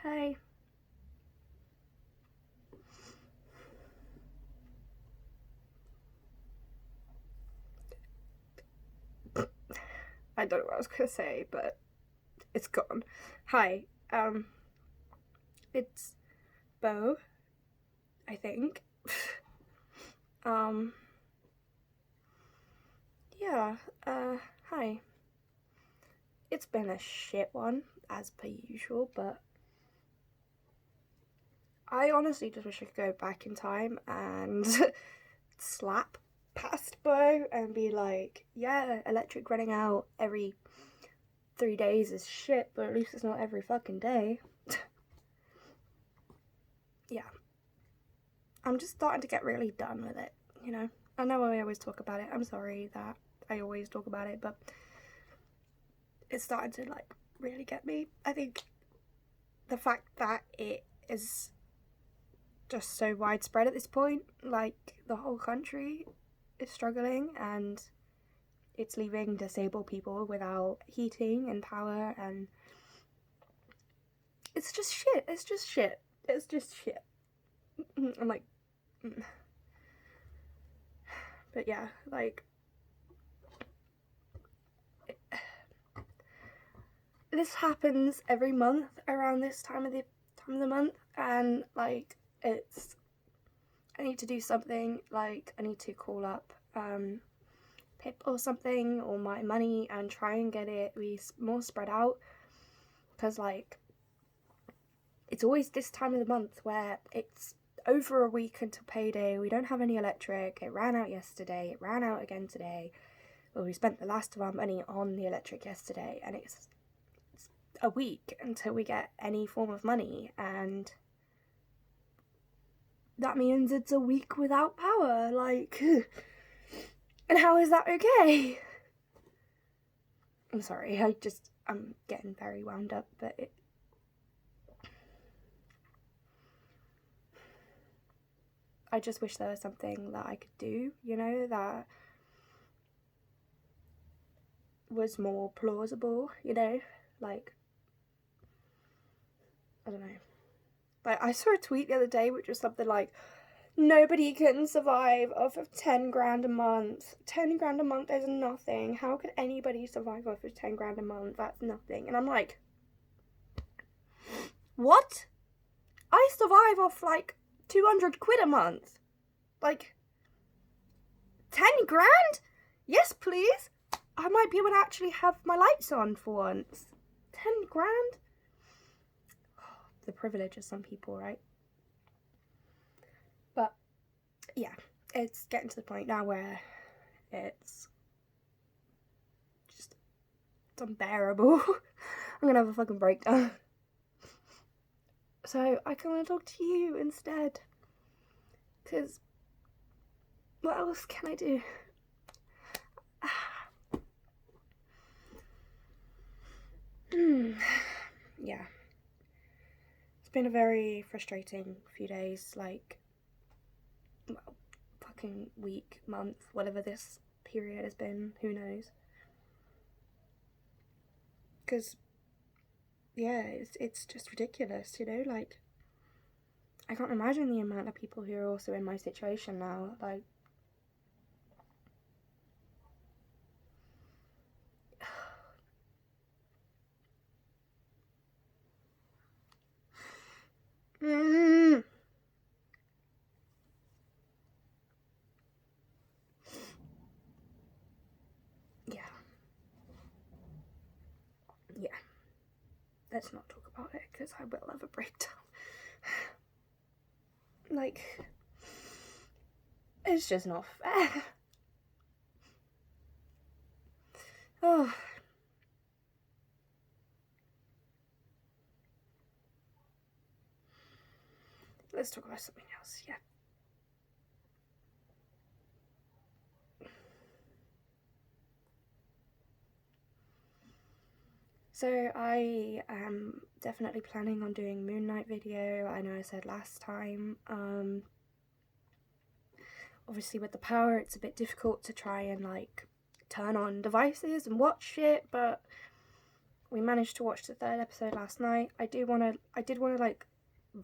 Hey. I don't know what I was gonna say, but it's gone. Hi. It's Bo, I think. um, yeah, hi. It's been a shit one, as per usual, but I honestly just wish I could go back in time and slap past Bo and be like, yeah, electric running out every 3 days is shit, but at least it's not every fucking day. Yeah. I'm just starting to get really done with it, you know? I know I always talk about it. I'm sorry that I always talk about it, but it's starting to, like, really get me. I think the fact that it is just so widespread at this point, like, the whole country is struggling and it's leaving disabled people without heating and power, and it's just shit. It's just shit. It's just shit. I'm like, but yeah, like, this happens every month around this time of the month, and like, it's, I need to do something. Like, I need to call up Pip or something, or my money, and try and get it more spread out, because like, it's always this time of the month where it's over a week until payday. We don't have any electric. It ran out yesterday. It ran out again today. Well, we spent the last of our money on the electric yesterday, and it's a week until we get any form of money, and that means it's a week without power. Like, and how is that okay? I'm sorry, I'm getting very wound up, but I just wish there was something that I could do, you know, that was more plausible, you know, like, I don't know. Like, I saw a tweet the other day which was something like, nobody can survive off of 10 grand a month. 10 grand a month is nothing. How could anybody survive off of 10 grand a month? That's nothing. And I'm like, what? I survive off like 200 quid a month. Like, 10 grand? Yes, please. I might be able to actually have my lights on for once. 10 grand? The privilege of some people, right? But yeah, it's getting to the point now where it's just, it's unbearable. I'm gonna have a fucking breakdown. So I can want to talk to you instead, because what else can I do? Yeah, it's been a very frustrating few days, like, well, fucking week, month, whatever this period has been, who knows. Because, yeah, it's just ridiculous, you know, like, I can't imagine the amount of people who are also in my situation now, like, yeah, let's not talk about it, because I will have a breakdown. Like, it's just not fair. Oh. Let's talk about something else, yeah. So I am definitely planning on doing Moon Knight video. I know I said last time. Obviously with the power it's a bit difficult to try and like turn on devices and watch it, but we managed to watch the 3rd episode last night. I did want to like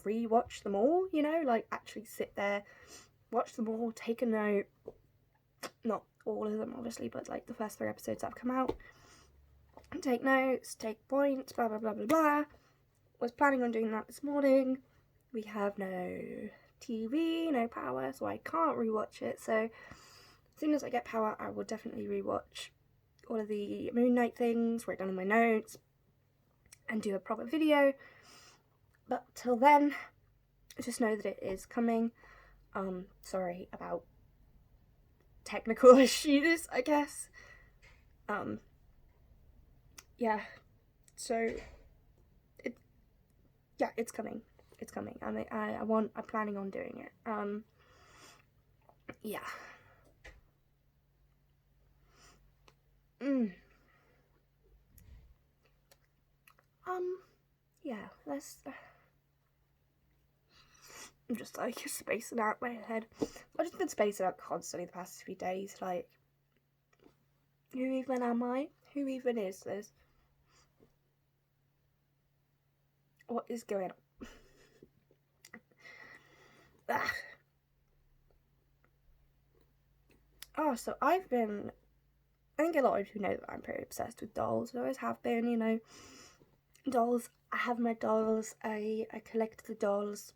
re-watch them all, you know, like actually sit there, watch them all, take a note. Not all of them, obviously, but like the first 3 episodes that have come out. Take notes, take points, blah blah blah blah blah. Was planning on doing that this morning. We have no TV, no power, so I can't rewatch it. So as soon as I get power, I will definitely rewatch all of the Moon Knight things, write down in my notes, and do a proper video. But till then, just know that it is coming. Sorry about technical issues, I guess. Yeah, so it's coming. It's coming. I mean, I'm planning on doing it. Yeah. Yeah, let's, I'm just like spacing out my head. I've just been spacing out constantly the past few days, like, who even am I? Who even is this? What is going on? Oh, so I think a lot of you know that I'm pretty obsessed with dolls. I always have been, you know. Dolls. I have my dolls. I collect the dolls.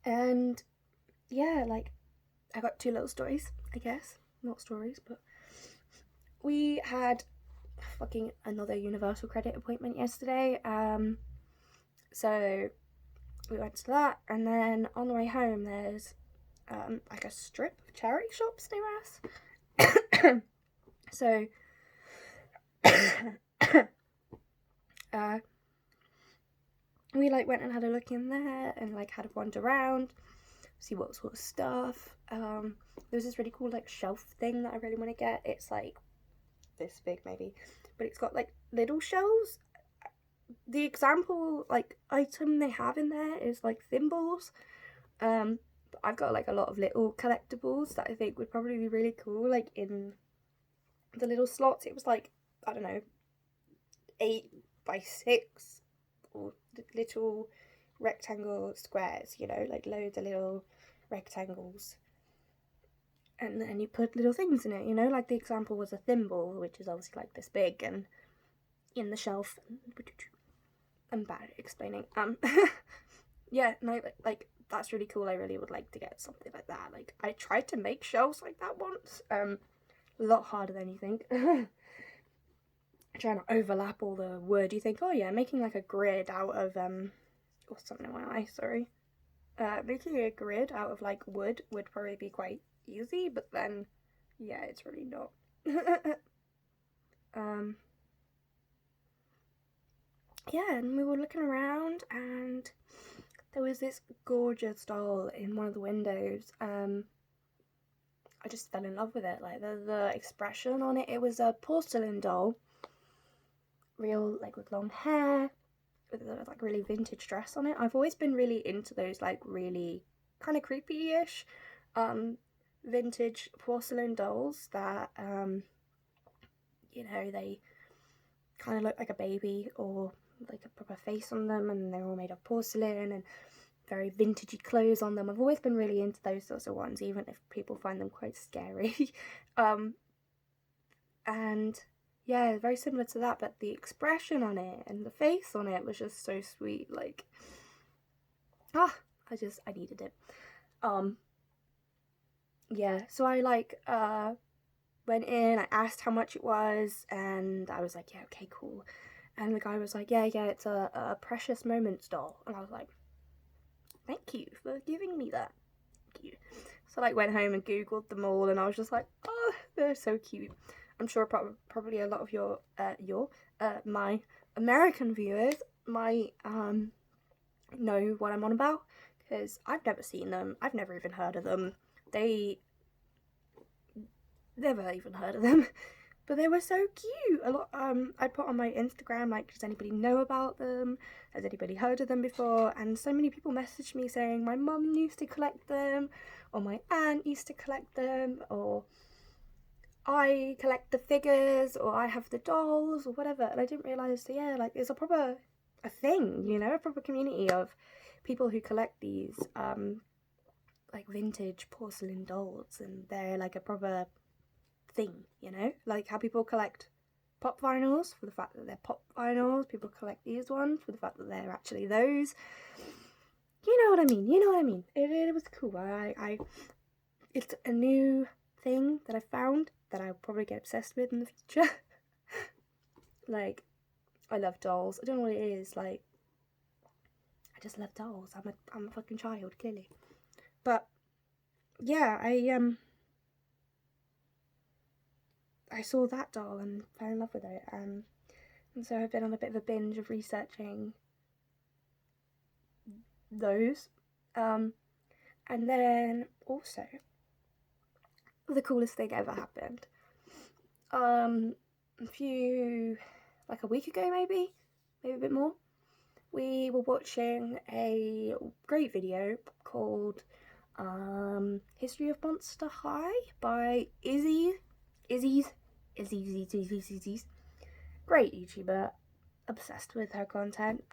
And yeah, like, I got 2 little stories, I guess. Not stories, but we had fucking another Universal Credit appointment yesterday. So we went to that, and then on the way home there's like a strip of charity shops near us. So we like went and had a look in there and like had a wander around, see what sort of stuff. There's this really cool like shelf thing that I really want to get. It's like this big maybe, but it's got like little shelves. The example like item they have in there is like thimbles. But I've got like a lot of little collectibles that I think would probably be really cool, like in the little slots. It was like, I don't know, 8x6 or little rectangle squares, you know, like loads of little rectangles, and then you put little things in it, you know, like the example was a thimble, which is obviously like this big and in the shelf. I'm bad at explaining. Yeah, no, like that's really cool. I really would like to get something like that. Like, I tried to make shelves like that once. A lot harder than you think. Trying to overlap all the wood. You think, oh yeah, making like a grid out of what's something in my eye, sorry. Making a grid out of like wood would probably be quite easy, but then yeah, it's really not. Yeah, and we were looking around and there was this gorgeous doll in one of the windows. I just fell in love with it. Like the expression on it. It was a porcelain doll, real like with long hair, with a like really vintage dress on it. I've always been really into those like really kind of creepy-ish, vintage porcelain dolls that you know, they kind of look like a baby or like a proper face on them, and they're all made of porcelain and very vintagey clothes on them. I've always been really into those sorts of ones, even if people find them quite scary. And yeah, very similar to that, but the expression on it and the face on it was just so sweet. Like, I needed it. Yeah, so I like went in, I asked how much it was, and I was like, yeah, okay, cool. And the guy was like, yeah, it's a Precious Moments doll. And I was like, thank you for giving me that. Thank you. So I like went home and googled them all, and I was just like, oh, they're so cute. I'm sure probably a lot of my American viewers might know what I'm on about, because I've never seen them. I've never even heard of them. Never even heard of them. But they were so cute. A lot. I put on my Instagram, like, does anybody know about them? Has anybody heard of them before? And so many people messaged me saying my mum used to collect them, or my aunt used to collect them, or I collect the figures, or I have the dolls, or whatever. And I didn't realise, so yeah, like, there's a thing, you know, a proper community of people who collect these, like, vintage porcelain dolls, and they're, like, a proper thing, you know? Like how people collect pop vinyls for the fact that they're pop vinyls, people collect these ones for the fact that they're actually those. You know what I mean? It was cool. It's a new thing that I found that I'll probably get obsessed with in the future. Like, I love dolls. I don't know what it is. Like, I just love dolls. I'm a fucking child, clearly. But yeah, I saw that doll and fell in love with it, and so I've been on a bit of a binge of researching those. And then also, the coolest thing ever happened. Like a week ago, maybe a bit more, we were watching a great video called History of Monster High by Izzy's. Great YouTuber, obsessed with her content.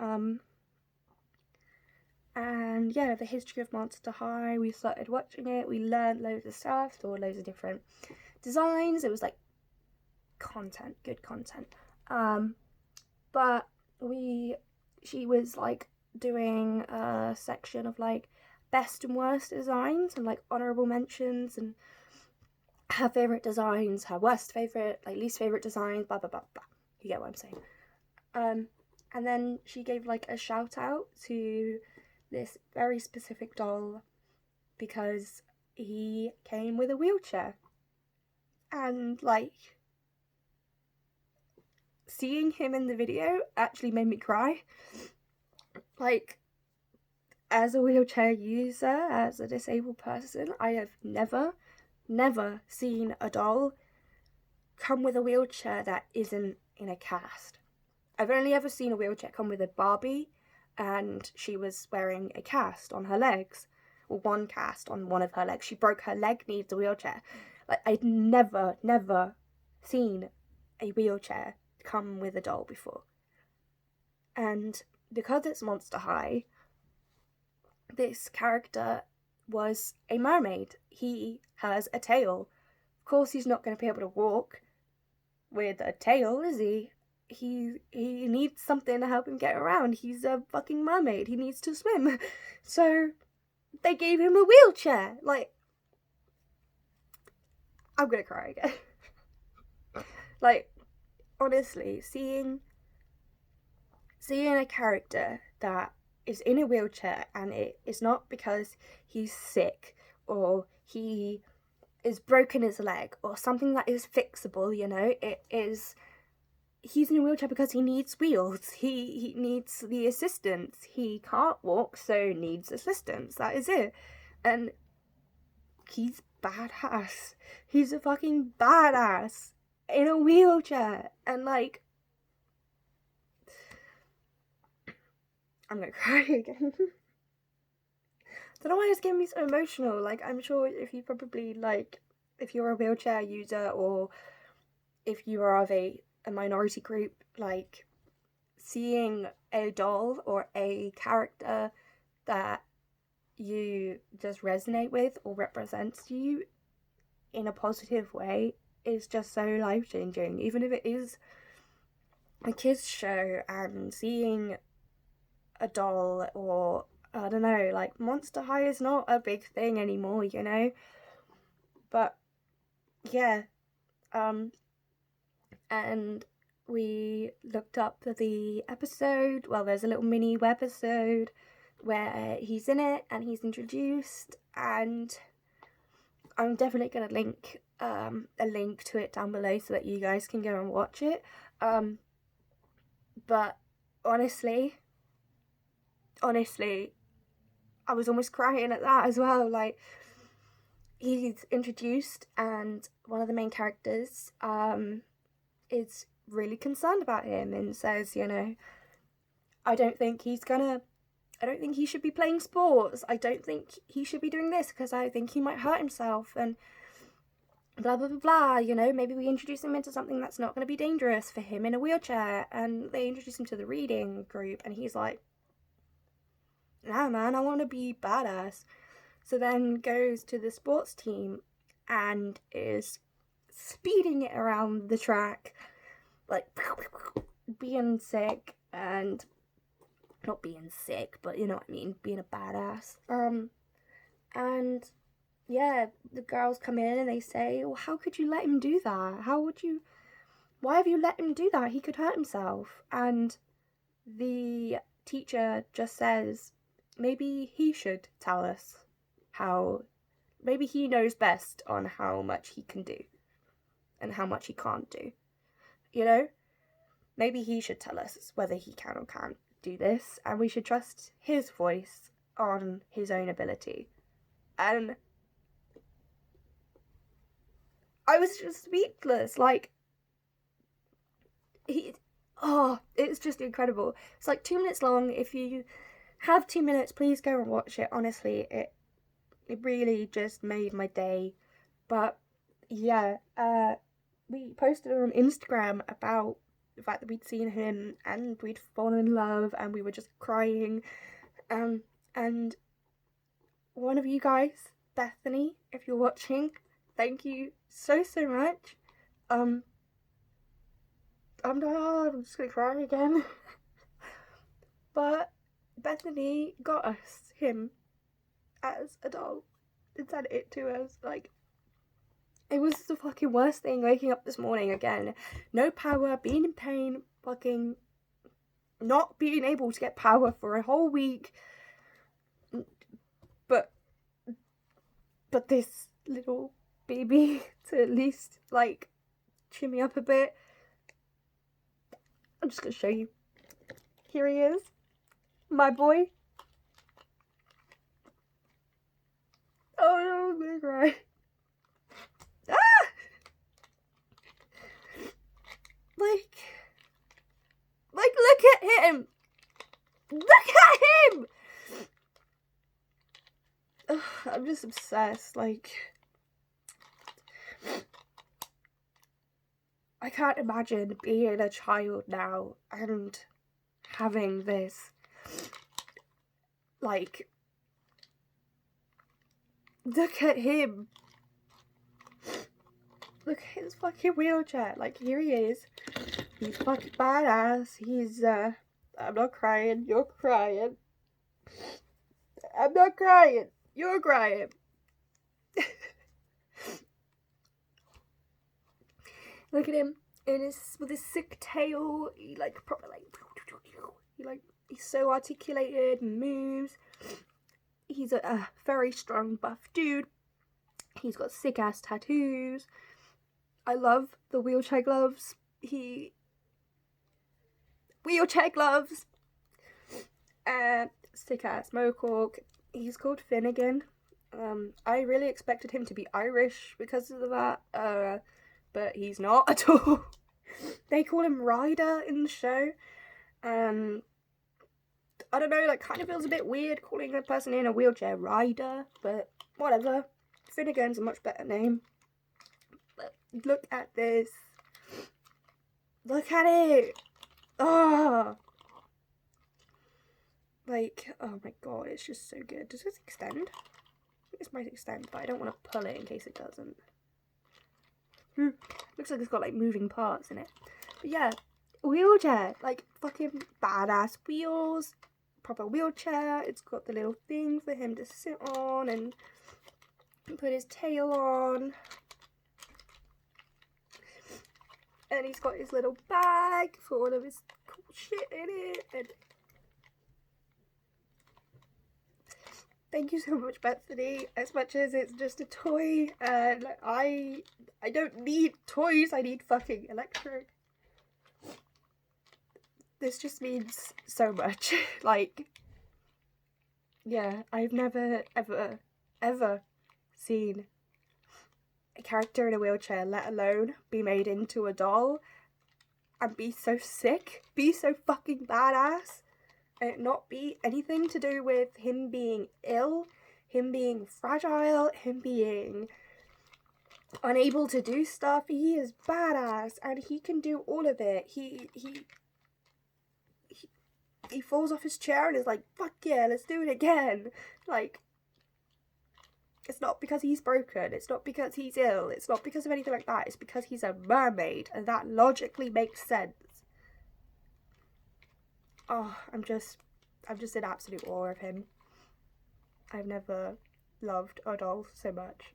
And yeah, the History of Monster High, we started watching it, we learned loads of stuff, saw loads of different designs. It was like good content. But she was like doing a section of like best and worst designs and like honorable mentions, and her favorite designs, her worst favorite, like least favorite designs, blah blah blah blah. You get what I'm saying? And then she gave like a shout out to this very specific doll because he came with a wheelchair, and like seeing him in the video actually made me cry. Like, as a wheelchair user, as a disabled person, I have never seen a doll come with a wheelchair that isn't in a cast. I've only ever seen a wheelchair come with a Barbie, and she was wearing a cast on her legs, or one cast on one of her legs. She broke her leg, needs a wheelchair. Like, I'd never seen a wheelchair come with a doll before. And because it's Monster High, this character was a mermaid. He has a tail. Of course, he's not going to be able to walk with a tail, is he? He needs something to help him get around. He's a fucking mermaid. He needs to swim. So they gave him a wheelchair. Like, I'm gonna cry again. Like, honestly, seeing a character that is in a wheelchair, and it is not because he's sick or he is broken his leg or something that is fixable, you know, it is, he's in a wheelchair because he needs wheels, he needs the assistance, he can't walk, so needs assistance, that is it. And he's badass. He's a fucking badass in a wheelchair. And like, I'm gonna cry again. Don't know why it's getting me so emotional. Like, I'm sure if you probably, like, if you're a wheelchair user, or if you are of a minority group, like, seeing a doll or a character that you just resonate with or represents you in a positive way is just so life-changing. Even if it is a kids show, and seeing a doll, or I don't know, like, Monster High is not a big thing anymore, you know. But yeah, and we looked up the episode. Well, there's a little mini webisode where he's in it and he's introduced, and I'm definitely gonna link a link to it down below so that you guys can go and watch it. But honestly, I was almost crying at that as well. Like, he's introduced, and one of the main characters is really concerned about him and says, you know, I don't think he should be playing sports. I don't think he should be doing this because I think he might hurt himself. And blah, blah, blah, blah, you know, maybe we introduce him into something that's not going to be dangerous for him in a wheelchair. And they introduce him to the reading group, and he's like, nah, man, I want to be badass. So then goes to the sports team and is speeding it around the track, like, being sick, and not being sick, but you know what I mean, being a badass. And yeah, the girls come in and they say, well, how could you let him do that? Why have you let him do that? He could hurt himself. And the teacher just says, maybe he should tell us maybe he knows best on how much he can do and how much he can't do. You know? Maybe he should tell us whether he can or can't do this, and we should trust his voice on his own ability. And I was just speechless. Like, it's just incredible. It's like 2 minutes long. If you have 2 minutes, please go and watch it. Honestly, it really just made my day. But yeah, we posted on Instagram about the fact that we'd seen him and we'd fallen in love and we were just crying. And one of you guys, Bethany, if you're watching, thank you so much. I'm just gonna cry again. But Bethany got us him as a doll and sent it to us. Like, it was the fucking worst thing, waking up this morning again, no power, being in pain, fucking not being able to get power for a whole week, but this little baby to at least, like, cheer me up a bit. I'm just gonna show you. Here he is, my boy. Oh no, I'm gonna cry. Like, look at him! Look at him! Ugh, I'm just obsessed. Like, I can't imagine being a child now and having this. Like, look at him. Look at his fucking wheelchair. Like, here he is. He's fucking badass. He's, I'm not crying. You're crying. I'm not crying. You're crying. Look at him with his sick tail. He, like, proper, like, he's so articulated and moves. He's a very strong, buff dude. He's got sick ass tattoos. I love the wheelchair gloves. Wheelchair gloves. Sick ass mohawk. He's called Finnegan. I really expected him to be Irish because of that. But he's not at all. They call him Ryder in the show. I don't know, like, kind of feels a bit weird calling a person in a wheelchair Ryder, but whatever. Finnegan's a much better name. But look at this. Look at it. Oh. Like, oh my god, it's just so good. Does this extend? I think this might extend, but I don't want to pull it in case it doesn't. Looks like it's got, like, moving parts in it. But yeah, wheelchair. Like, fucking badass wheels. Proper wheelchair. It's got the little thing for him to sit on and put his tail on. And he's got his little bag for all of his cool shit in it. And thank you so much, Bethany. As much as it's just a toy, and I don't need toys, I need fucking electric. This just means so much. Like, yeah, I've never, ever seen a character in a wheelchair, let alone be made into a doll, and be so sick, be so fucking badass, and it not be anything to do with him being ill, him being fragile, him being unable to do stuff. He is badass and he can do all of it. He falls off his chair and is like, fuck yeah, let's do it again. Like, it's not because he's broken, it's not because he's ill, it's not because of anything like that, it's because he's a mermaid, and that logically makes sense. Oh, I'm just in absolute awe of him. I've never loved a doll so much.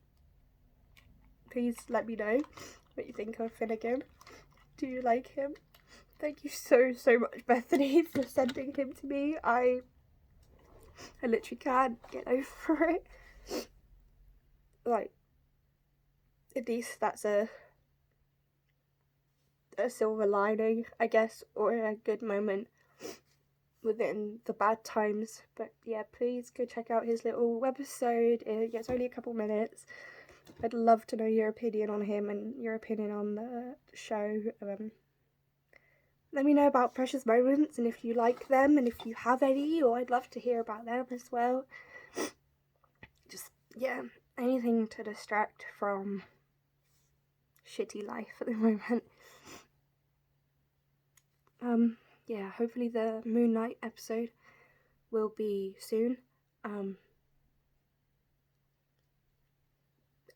Please let me know what you think of Finnegan. Do you like him? Thank you so much, Bethany, for sending him to me. I literally can't get over it. Like, at least that's a silver lining, I guess, or a good moment within the bad times. But yeah, please go check out his little webisode. It's only a couple minutes. I'd love to know your opinion on him and your opinion on the show. Let me know about Precious Moments and if you like them and if you have any, or I'd love to hear about them as well. Just, yeah, anything to distract from shitty life at the moment. Yeah, hopefully the Moon Knight episode will be soon.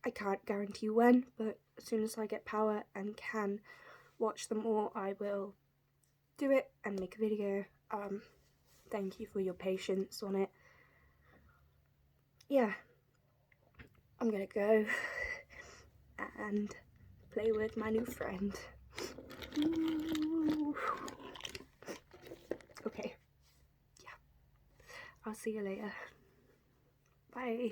I can't guarantee when, but as soon as I get power and can watch them all, I will do it and make a video. Thank you for your patience on it. Yeah, I'm gonna go and play with my new friend. Ooh. Okay, yeah, I'll see you later. Bye.